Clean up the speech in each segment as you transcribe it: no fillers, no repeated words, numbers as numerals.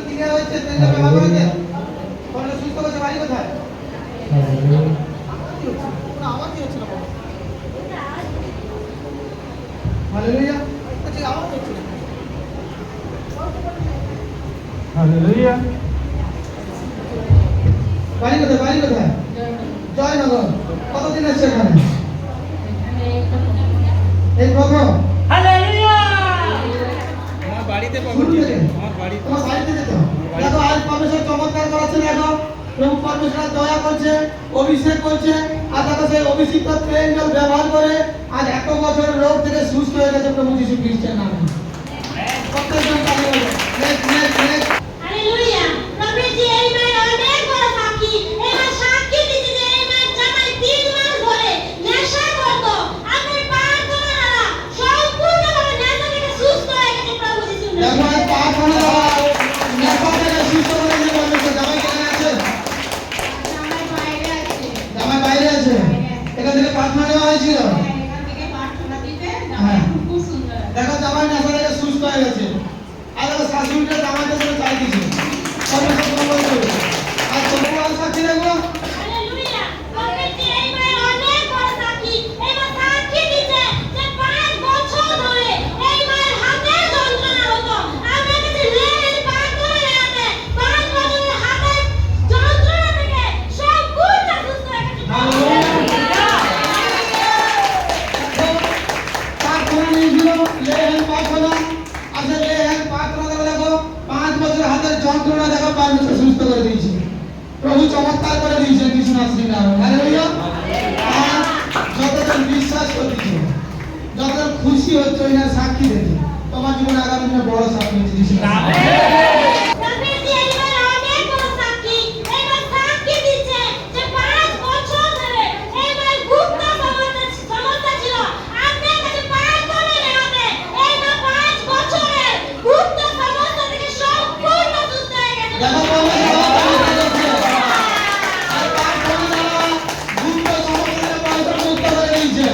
Clear হয়েছে তেলটা ব্যবহার করেছে শরীরটা সুস্থ হয়েছে বাড়ি কোথায় আমার কি হচ্ছে না হালেলুয়া আচ্ছা আমার হচ্ছে না হালেলুয়া বাড়ি কোথায় জয়নগর কতদিন আছে এখানে এই প্রথম হালেলুয়া আমার বাড়িতে শুরু থেকে আমার বাড়িতে তোমার বাড়িতে যেত দেখো আজ পরমেশ্বর চমৎকার করাচ্ছে দেখো প্রভু পরমেশ্বর দয়া করছে অভিষেক করছে আর দেখো সেই অভিষিক্ত তেল জল ব্যবহার করে আজ এত বছরের রোগ থেকে সুস্থ হয়ে গেছে প্রভু যীশু খ্রিস্টের নামে প্রত্যেকজন তালি বলো নেক্সট হালেলুয়া প্রভুজি এই মায়ের অনেক বড় সাক্ষী এই মা সাক্ষী দিতে যে এই মা জামাই 3 মাস ধরে নেশা করত আপনি প্রার্থনা সম্পূর্ণভাবে নেশা থেকে সুস্থ হয়ে গেছে প্রভু যিশুর দেখো নামে আজ প্রার্থনা নেশা থেকে সুস্থ করে যে পরমেশ্বর জামাই কেন আছে জামাই বাইরে আছে এখান থেকে প্রার্থনা নেওয়া হয়েছিল দেখো জামাই নেশা থেকে সুস্থ হয়ে গেছে আর দেখো শাশুড়িটা জামাইকে সাথে চাই দিছে পরমেশ্বর তোমার বলছে আর তোমার সাক্ষী দেখো হালেলুয়া প্রভুজি এই মায়ের অনেক বড় সাক্ষী এই মা সাক্ষী দিতে যে 5 বছর ধরে এই মায়ের হাতে যন্ত্রণা হতো আমরা কাছে লেন পার করে নেতে 5 বছরের হাতে যন্ত্রণা থেকে সম্পূর্ণ সুস্থ হয়ে গেছে তার করে নিয়েছিল লেহেন প্রার্থনা আসলে লেহেন প্রার্থনা দেখো 5 বছর হাতের যন্ত্রণা দেখো পরমেশ্বর সুস্থ করে দিয়েছে প্রভু চমৎকার করে দিয়েছে যিশু নাসরির নামে হালেলুয়া আর যতজন বিশ্বাস করতেছে যতজন খুশি হচ্ছে ওই না সাক্ষী দেখে তোমার জীবনে আগামী দিনে বড় সাক্ষী হচ্ছে যিশু নাসরির প্রভুজি এই মায়ের অনেক বড় সাক্ষী এই মা সাক্ষী দিচ্ছে যে 5 বছর ধরে এই মায়ের গুপ্ত সমস্যা ছিল আপনার কাছে পার করে নেতে এই মা 5 বছরের গুপ্ত সমস্যা থেকে সম্পূর্ণ সুস্থ হয়ে গেছে দেখো আর প্রার্থনা গুপ্ত সমস্যা পরমেশ্বর মুক্ত করে দিয়েছে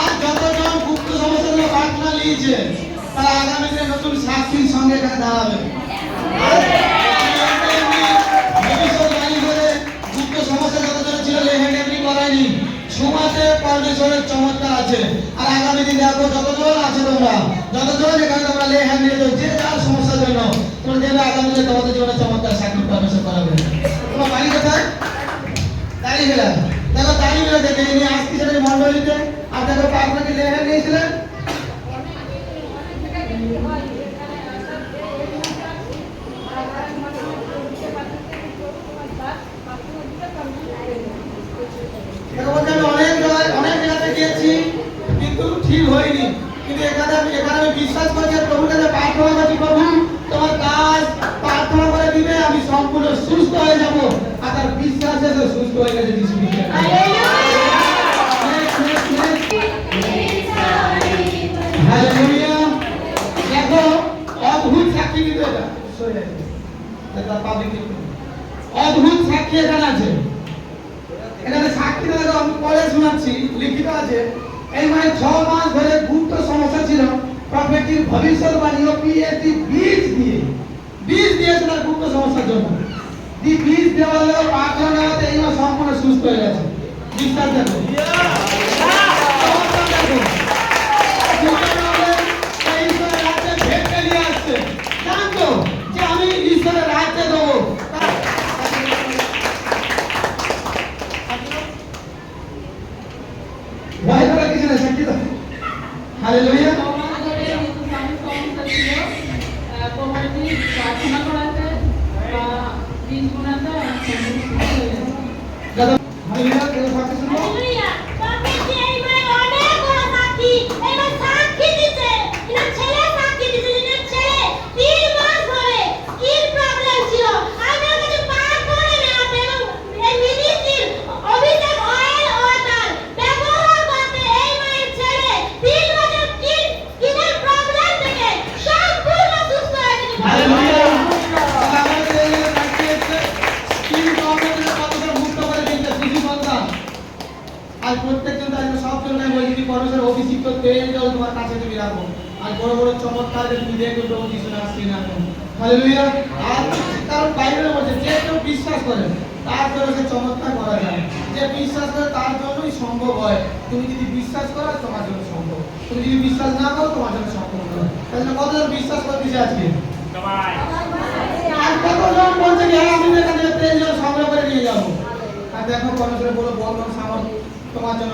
আর যতজন গুপ্ত সমস্যা নিয়ে প্রার্থনা নিয়েছে তারা আগামী দিনে নতুন সাক্ষীর সঙ্গে এখানে দাঁড়াবে ভবিষ্যৎবাণী করে গুপ্ত সমস্যা যতজন ছিল লেহেন এমনি করায়নি সমাজে পরমেশ্বরের চমৎকার আছে আর আগামী দিনে দেখো যতজন আছে তোমরা যতজন এখানে তোমরা লেহেন নিয়েছো যে যার সমস্যার জন্য তোমরা দেখবে আগামী দিনে তোমাদের জীবনে চমৎকার সাক্ষী পরমেশ্বর করাবে তোমার বাড়ি কোথায় দাঁড়িয়ে গেলাম দেখো দাঁড়িয়ে গেলে দেখে ইনি আসতেছিলেন মন্ডলীতে আর দেখো আপনাকে লেহেন নিয়েছিলেন দেখো বলছে আমি অনেক জায়গাতে গিয়েছি কিন্তু ঠিক হয়নি কিন্তু এখানে আমি বিশ্বাস করছি আর প্রভুর কাছে প্রার্থনা করছি প্রভু তোমার কাজ প্রার্থনা করে দিবে আমি সম্পূর্ণ সুস্থ হয়ে যাব আর তার বিশ্বাসে সে সুস্থ হয়ে গেছে যিশু খ্রিস্টের নামে। হালেলুয়া দেখো অদ্ভুত সাক্ষী দিতে এটা সরে আছে এটা পাবলিক অদ্ভুত সাক্ষী এখানে আছে এখানে সাক্ষী দেখো আমি পড়ে শোনাচ্ছি লিখিত আছে এই মানে 6 মাস ধরে গুপ্ত সমস্যা ছিল প্রফেটির ভবিষ্যৎবাণী ও পিএসডি বীজ দিয়েছে তার গুপ্ত সমস্যার জন্য বীজ দেওয়ার লোক প্রার্থনা নেওয়াতে এই মাস সম্পূর্ণ সুস্থ হয়ে গেছে বিশ্বাস দেখো চমৎকার দেখো এই ঈশ্বরের রাজ্যে ভেটকে নিয়ে আসছে জানতো যে আমি ঈশ্বরের রাজ্যে দেবো ভয় করার কিছু না সাক্ষী দাও হালেলুয়া প্রার্থনা করাতে বা দিন গুণাতে দাদা হালেলুয়া কেউ সাক্ষী শুনবো হালেলুয়া প্রভুজি এই মায়ের অনেক বড় সাক্ষী এই মা সাক্ষী দিতে এনার ছেলে সাক্ষী দিতে এনার ছেলে 3 মাস ধরে স্কিন প্রবলেম ছিল আপনার কাছে পার করে নেওয়াতে এবং এই মিনিস্ট্রির অভিষেক অয়েল ওয়াটার ব্যবহার করতে এই মায়ের ছেলে 3 বছর স্কিনের প্রবলেম থেকে সম্পূর্ণ সুস্থ হয়ে গেছে হালেলুয়া আমাদের এই সাক্ষী হচ্ছে স্কিন প্রবলেমের কথা মুক্ত করে দিতে শিশু সন্তান আর প্রত্যেকজন তাই সব জন্য বলি যে পরমেশ্বর অভিষিক্ত তেল জল তোমার কাছে তুমি রাখো আর বড় বড় চমৎকার তুমি দেখো প্রভু যিশু নাসরির নামে হালেলুয়া। আর কারণ বাইবেলে বলছে যে কেউ বিশ্বাস করে তার জন্য সে চমৎকার করা যায়, যে বিশ্বাস করে তার জন্যই সম্ভব হয়। তুমি যদি বিশ্বাস করো তোমার জন্য সম্ভব, তুমি যদি বিশ্বাস না করো তোমার জন্য সম্ভব নয়। তাহলে কতজন বিশ্বাস করতেছে আজকে? আর কতজন বলছে যে আমি এখান থেকে 23 জন সংগ্রহ করে নিয়ে যাবো? আর দেখো কতজন বলো বললাম সামর্থ্য তোমার জন্য